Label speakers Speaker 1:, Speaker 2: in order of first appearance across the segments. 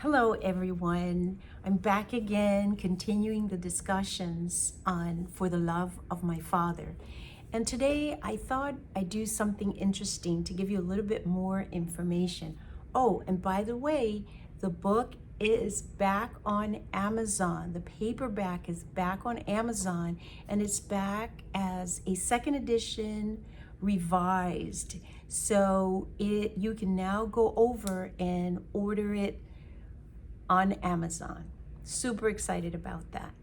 Speaker 1: Hello, everyone. I'm back again, continuing the discussions on For the Love of My Father. And today I thought I'd do something interesting to give you a little bit more information. Oh, and by the way, the book is back on Amazon. The paperback is back on Amazon, and it's back as a second edition revised. So you can now go over and order it on Amazon. Super excited about that.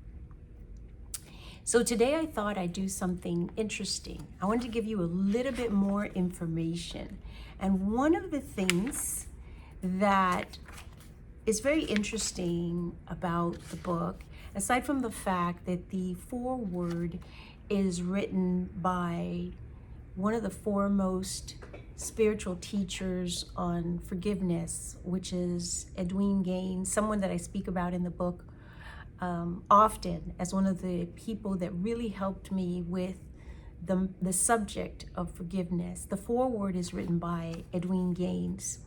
Speaker 1: So today I thought I'd do something interesting. I wanted to give you a little bit more information. And one of the things that is very interesting about the book, aside from the fact that the foreword is written by one of the foremost spiritual teachers on forgiveness, which is Edwene Gaines, someone that I speak about in the book often as one of the people that really helped me with the subject of forgiveness. The foreword is written by Edwene Gaines.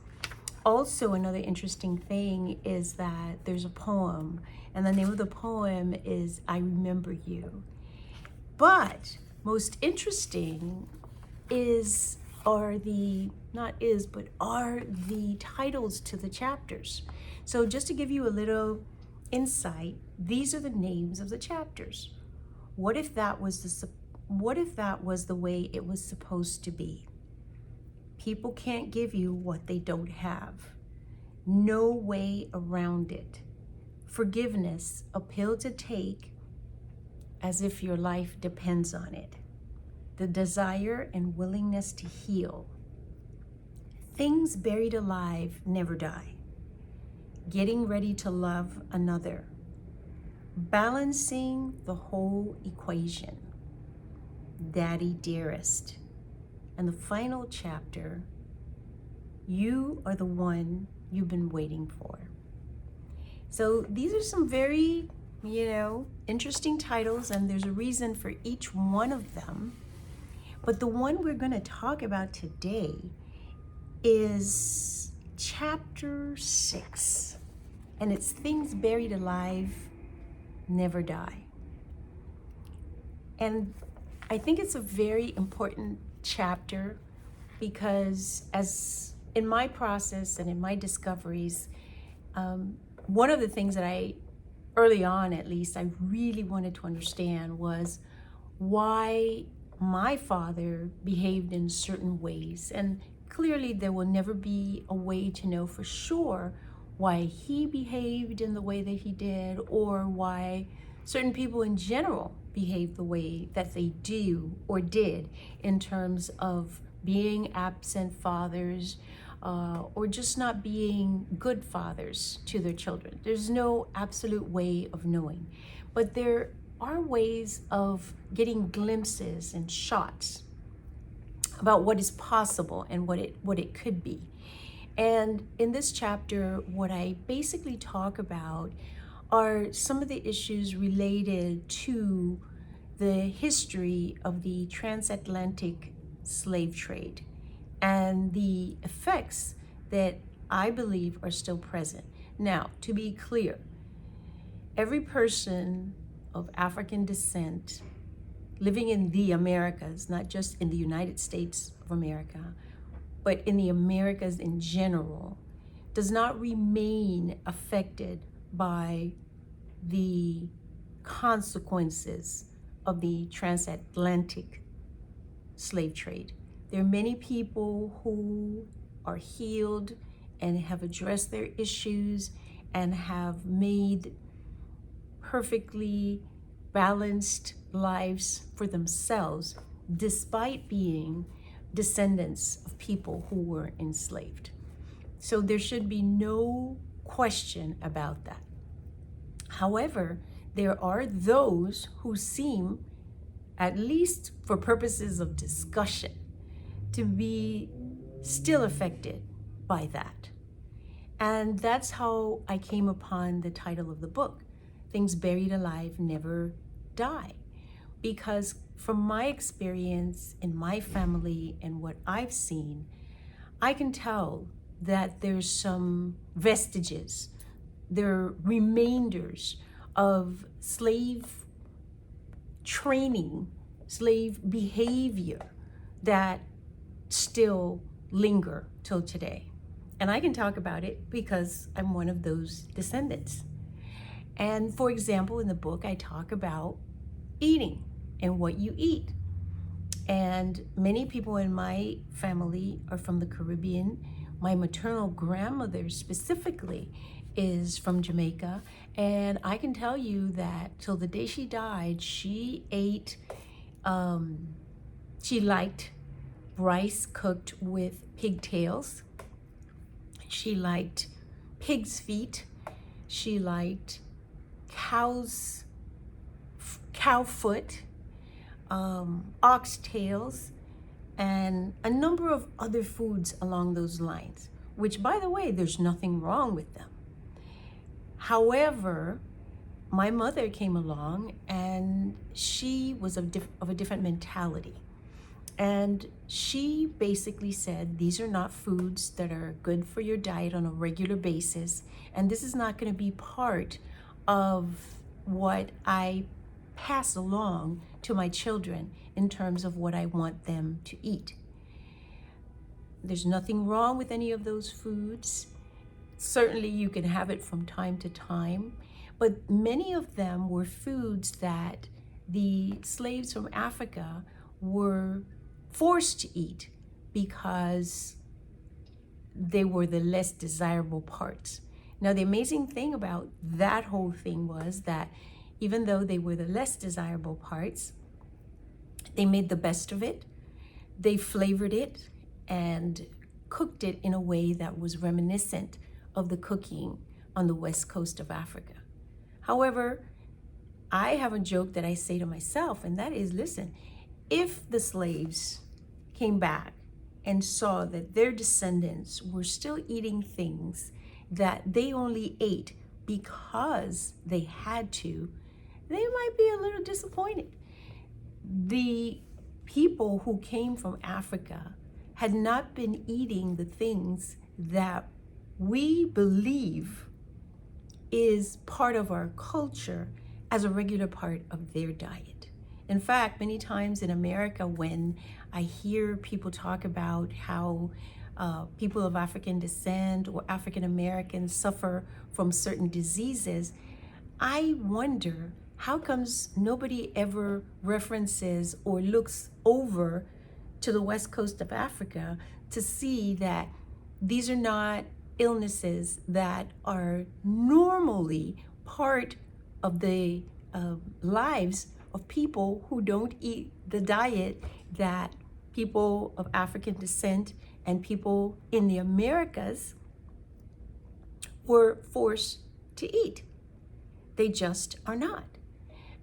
Speaker 1: Also, another interesting thing is that there's a poem, and the name of the poem is I Remember You. But most interesting are the titles to the chapters. So just to give you a little insight, these are the names of the chapters. What if that was the way it was supposed to be? People can't give you what they don't have. No way around it. Forgiveness, a pill to take as if your life depends on it. The desire and willingness to heal. Things buried alive never die. Getting ready to love another. Balancing the whole equation. Daddy dearest. And the final chapter, you are the one you've been waiting for. So these are some very, interesting titles, and there's a reason for each one of them. But the one we're going to talk about today is chapter 6, and it's Things Buried Alive Never Die. And I think it's a very important chapter because as in my process and in my discoveries, one of the things that early on at least, I really wanted to understand was why my father behaved in certain ways. And clearly there will never be a way to know for sure why he behaved in the way that he did, or why certain people in general behave the way that they do or did in terms of being absent fathers, or just not being good fathers to their children. There's no absolute way of knowing, but there are ways of getting glimpses and shots about what is possible and what it could be. And in this chapter, what I basically talk about are some of the issues related to the history of the transatlantic slave trade and the effects that I believe are still present. Now, to be clear, every person of African descent living in the Americas, not just in the United States of America, but in the Americas in general, does not remain affected by the consequences of the transatlantic slave trade. There are many people who are healed and have addressed their issues and have made perfectly balanced lives for themselves, despite being descendants of people who were enslaved. So there should be no question about that. However, there are those who seem, at least for purposes of discussion, to be still affected by that. And that's how I came upon the title of the book, Things Buried Alive Never Die. Because from my experience in my family and what I've seen, I can tell that there's some vestiges, there are remainders of slave training, slave behavior that still linger till today. And I can talk about it because I'm one of those descendants. And for example, in the book, I talk about eating and what you eat. And many people in my family are from the Caribbean. My maternal grandmother specifically is from Jamaica. And I can tell you that till the day she died, she liked rice cooked with pigtails. She liked pig's feet. She liked cow foot, oxtails, and a number of other foods along those lines, which, by the way, there's nothing wrong with them. However, my mother came along and she was of a different mentality. And she basically said, these are not foods that are good for your diet on a regular basis. And this is not going to be part of what I pass along to my children in terms of what I want them to eat. There's nothing wrong with any of those foods. Certainly you can have it from time to time, but many of them were foods that the slaves from Africa were forced to eat because they were the less desirable parts. Now, the amazing thing about that whole thing was that even though they were the less desirable parts, they made the best of it. They flavored it and cooked it in a way that was reminiscent of the cooking on the west coast of Africa. However, I have a joke that I say to myself, and that is, listen, if the slaves came back and saw that their descendants were still eating things that they only ate because they had to, they might be a little disappointed. The people who came from Africa had not been eating the things that we believe is part of our culture as a regular part of their diet. In fact, many times in America, when I hear people talk about how people of African descent or African Americans suffer from certain diseases, I wonder, how comes nobody ever references or looks over to the west coast of Africa to see that these are not illnesses that are normally part of the lives of people who don't eat the diet that people of African descent and people in the Americas were forced to eat. They just are not.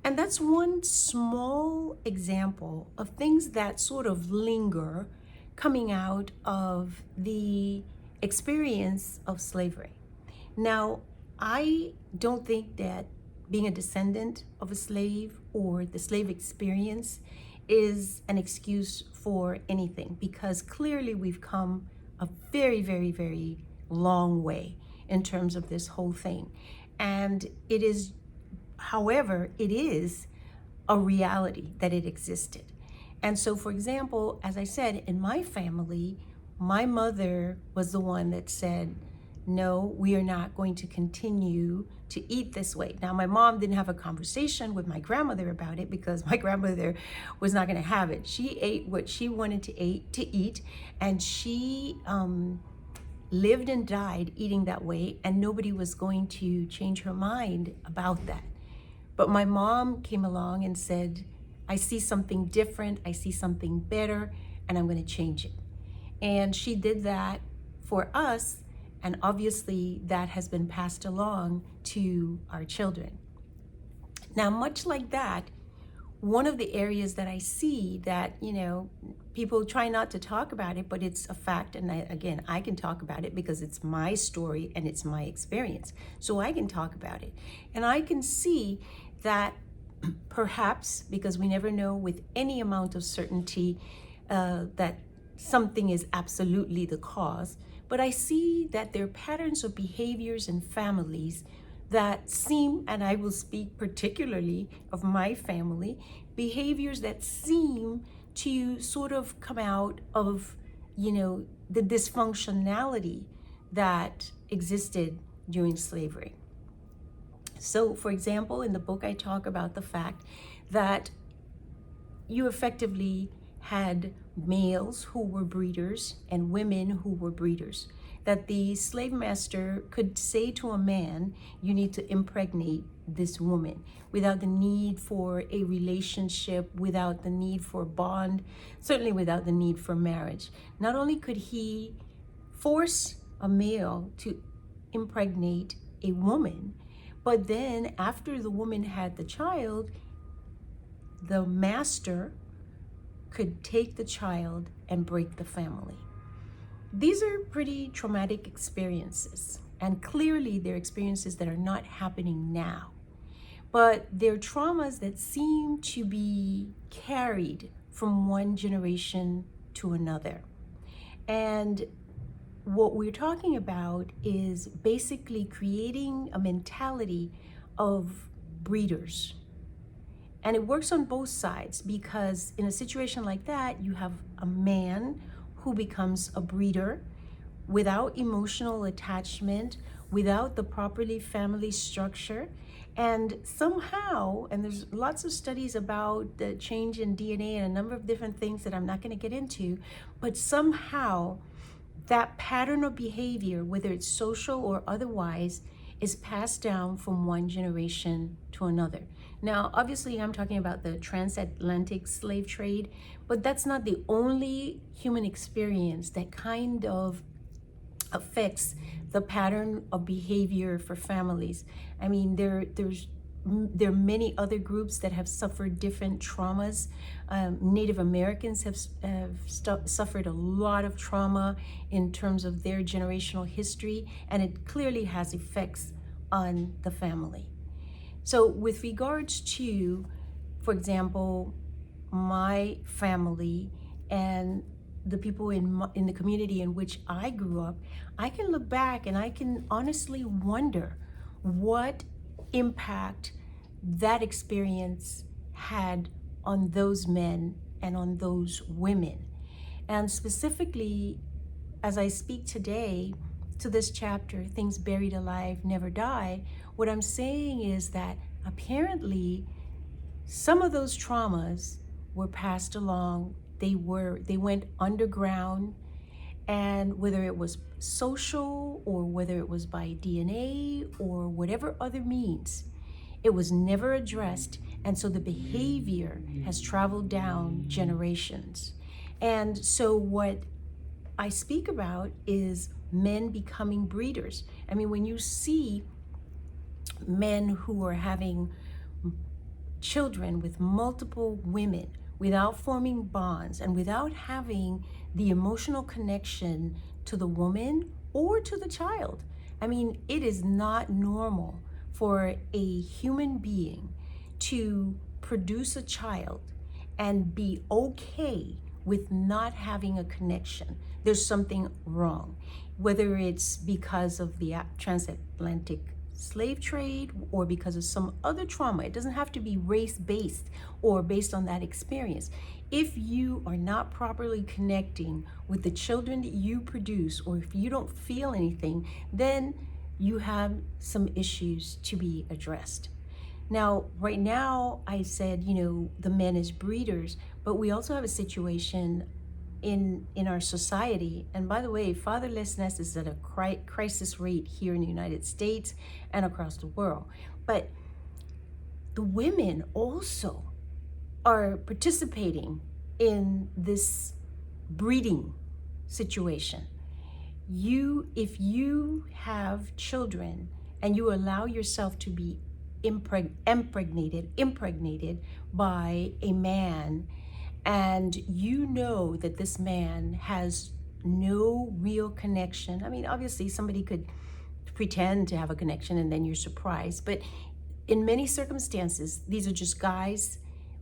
Speaker 1: And that's one small example of things that sort of linger coming out of the experience of slavery. Now, I don't think that being a descendant of a slave or the slave experience is an excuse for anything, because clearly we've come a very, very, very long way in terms of this whole thing. And it is, however, it is a reality that it existed. And so, for example, as I said, in my family, my mother was the one that said, no, we are not going to continue to eat this way. Now, my mom didn't have a conversation with my grandmother about it because my grandmother was not going to have it. She ate what she wanted to eat, and she lived and died eating that way, and nobody was going to change her mind about that. But my mom came along and said, I see something different, I see something better, and I'm going to change it. And she did that for us, and obviously that has been passed along to our children. Now, much like that, one of the areas that I see that, people try not to talk about it, but it's a fact, and I can talk about it because it's my story and it's my experience. So I can talk about it. And I can see that perhaps, because we never know with any amount of certainty that something is absolutely the cause, but I see that there are patterns of behaviors in families that seem, and I will speak particularly of my family, behaviors that seem to sort of come out of, the dysfunctionality that existed during slavery. So, for example, in the book, I talk about the fact that you effectively had males who were breeders and women who were breeders. That the slave master could say to a man, you need to impregnate this woman, without the need for a relationship, without the need for a bond, certainly without the need for marriage. Not only could he force a male to impregnate a woman, but then after the woman had the child, the master could take the child and break the family. These are pretty traumatic experiences, and clearly they're experiences that are not happening now, but they're traumas that seem to be carried from one generation to another. And what we're talking about is basically creating a mentality of breeders. And it works on both sides, because in a situation like that, you have a man who becomes a breeder without emotional attachment, without the properly family structure. And somehow, and there's lots of studies about the change in DNA and a number of different things that I'm not going to get into, but somehow that pattern of behavior, whether it's social or otherwise, is passed down from one generation to another. Now, obviously, I'm talking about the transatlantic slave trade, but that's not the only human experience that kind of affects the pattern of behavior for families. I mean, there are many other groups that have suffered different traumas. Native Americans have suffered a lot of trauma in terms of their generational history, and it clearly has effects on the family. So with regards to, for example, my family and the people in the community in which I grew up, I can look back and I can honestly wonder what impact that experience had on those men and on those women. And specifically, as I speak today to this chapter, Things Buried Alive Never Die, what I'm saying is that apparently some of those traumas were passed along. They went underground, and whether it was social or whether it was by DNA or whatever other means, it was never addressed, and so the behavior has traveled down generations. And so what I speak about is men becoming breeders. I mean, when you see men who are having children with multiple women without forming bonds and without having the emotional connection to the woman or to the child. I mean, it is not normal for a human being to produce a child and be okay with not having a connection. There's something wrong, whether it's because of the transatlantic slave trade or because of some other trauma. It doesn't have to be race-based or based on that experience. If you are not properly connecting with the children that you produce, or if you don't feel anything, then you have some issues to be addressed. Now, right now, I said, the men as breeders, but we also have a situation in our society. And by the way, fatherlessness is at a crisis rate here in the United States and across the world. But the women also are participating in this breeding situation. If you have children and you allow yourself to be impregnated by a man, and you know that this man has no real connection. I mean, obviously somebody could pretend to have a connection and then you're surprised, but in many circumstances, these are just guys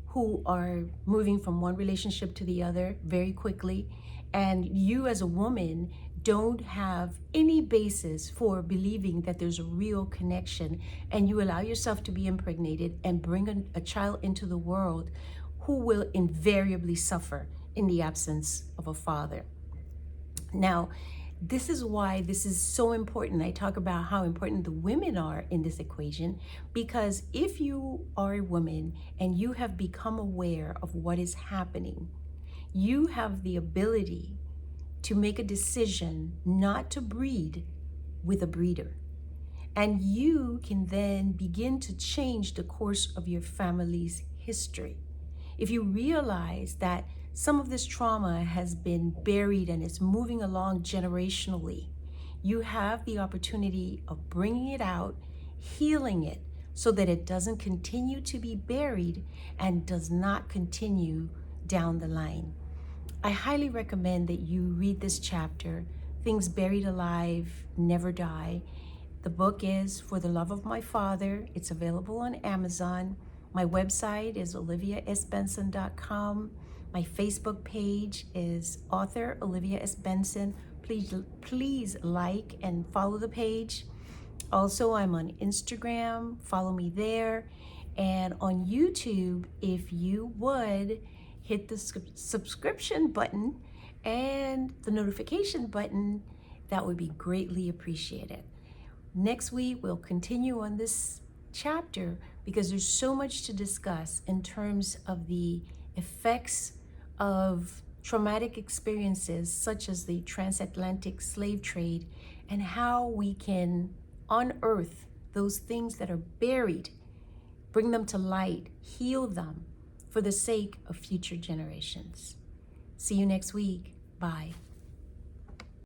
Speaker 1: who are moving from one relationship to the other very quickly, and you as a woman don't have any basis for believing that there's a real connection, and you allow yourself to be impregnated and bring a child into the world who will invariably suffer in the absence of a father. Now, this is why this is so important. I talk about how important the women are in this equation, because if you are a woman and you have become aware of what is happening, you have the ability to make a decision not to breed with a breeder. And you can then begin to change the course of your family's history. If you realize that some of this trauma has been buried and is moving along generationally, you have the opportunity of bringing it out, healing it, so that it doesn't continue to be buried and does not continue down the line. I highly recommend that you read this chapter, Things Buried Alive Never Die. The book is For the Love of My Father. It's available on Amazon. My website is oliviasbenson.com. My Facebook page is author Olivia S. Benson. Please like and follow the page. Also, I'm on Instagram. Follow me there. And on YouTube, if you would, hit the subscription button and the notification button. That would be greatly appreciated. Next week, we'll continue on this chapter because there's so much to discuss in terms of the effects of traumatic experiences such as the transatlantic slave trade and how we can unearth those things that are buried, bring them to light, heal them for the sake of future generations. See you next week. Bye.